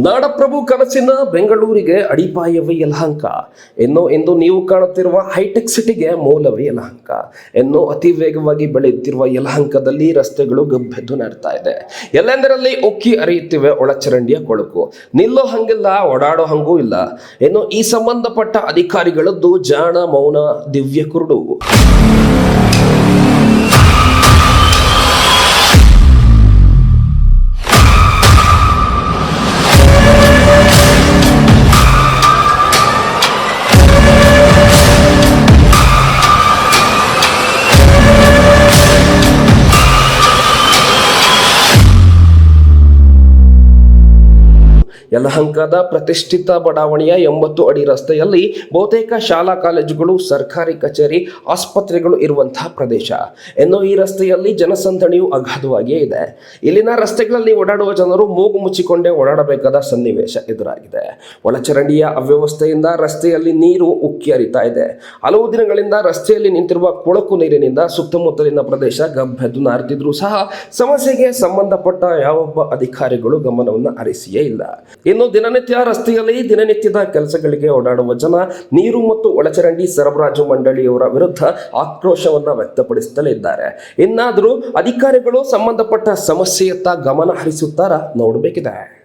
ನಾಡಪ್ರಭು ಕನಸಿನ ಬೆಂಗಳೂರಿಗೆ ಅಡಿಪಾಯವೇ ಯಲಹಂಕ. ಎಂದು ನೀವು ಕಾಣುತ್ತಿರುವ ಹೈಟೆಕ್ ಸಿಟಿಗೆ ಮೂಲವೇ ಯಲಹಂಕ. ಅತಿ ವೇಗವಾಗಿ ಬೆಳೆಯುತ್ತಿರುವ ಯಲಹಂಕದಲ್ಲಿ ರಸ್ತೆಗಳು ಗಬ್ಬೆದ್ದು ನಡ್ತಾ ಇದೆ. ಎಲ್ಲೆಂದರಲ್ಲಿ ಉಕ್ಕಿ ಹರಿಯುತ್ತಿವೆ ಒಳಚರಂಡಿಯ ಕೊಳಕು. ನಿಲ್ಲೋ ಹಂಗಿಲ್ಲ, ಓಡಾಡೋ ಹಂಗೂ ಇಲ್ಲ. ಈ ಸಂಬಂಧಪಟ್ಟ ಅಧಿಕಾರಿಗಳದ್ದು ಜಾಣ ಮೌನ ದಿವ್ಯ ಕುರುಡು. ಯಲಹಂಕದ ಪ್ರತಿಷ್ಠಿತ ಬಡಾವಣೆಯ 80 ಅಡಿ ರಸ್ತೆಯಲ್ಲಿ ಬಹುತೇಕ ಶಾಲಾ ಕಾಲೇಜುಗಳು, ಸರ್ಕಾರಿ ಕಚೇರಿ, ಆಸ್ಪತ್ರೆಗಳು ಇರುವಂತಹ ಪ್ರದೇಶ. ಈ ರಸ್ತೆಯಲ್ಲಿ ಜನಸಂದಣಿಯು ಅಗಾಧವಾಗಿಯೇ ಇದೆ. ಇಲ್ಲಿನ ರಸ್ತೆಗಳಲ್ಲಿ ಓಡಾಡುವ ಜನರು ಮೂಗು ಮುಚ್ಚಿಕೊಂಡೇ ಓಡಾಡಬೇಕಾದ ಸನ್ನಿವೇಶ ಎದುರಾಗಿದೆ. ಒಳಚರಂಡಿಯ ಅವ್ಯವಸ್ಥೆಯಿಂದ ರಸ್ತೆಯಲ್ಲಿ ನೀರು ಉಕ್ಕಿ ಹರಿತಾ ಇದೆ. ಹಲವು ದಿನಗಳಿಂದ ರಸ್ತೆಯಲ್ಲಿ ನಿಂತಿರುವ ಕೊಳಕು ನೀರಿನಿಂದ ಸುತ್ತಮುತ್ತಲಿನ ಪ್ರದೇಶ ಗಬ್ಬೆದ್ದು ನಾರುತ್ತಿದ್ರೂ ಸಹ ಸಮಸ್ಯೆಗೆ ಸಂಬಂಧಪಟ್ಟ ಯಾವೊಬ್ಬ ಅಧಿಕಾರಿಗಳು ಗಮನವನ್ನು ಹರಿಸಿಯೇ ಇಲ್ಲ. ದಿನನಿತ್ಯ ರಸ್ತೆಯಲ್ಲಿ ದಿನನಿತ್ಯದ ಕೆಲಸಗಳಿಗೆ ಓಡಾಡುವ ಜನ ನೀರು ಮತ್ತು ಒಳಚರಂಡಿ ಸರಬರಾಜು ಮಂಡಳಿಯವರ ವಿರುದ್ಧ ಆಕ್ರೋಶವನ್ನ ವ್ಯಕ್ತಪಡಿಸುತ್ತಲೇ ಇದ್ದಾರೆ. ಇನ್ನಾದರೂ ಅಧಿಕಾರಿಗಳು ಸಂಬಂಧಪಟ್ಟ ಸಮಸ್ಯೆಯತ್ತ ಗಮನ ಹರಿಸುತ್ತಾರಾ ನೋಡಬೇಕಿದೆ.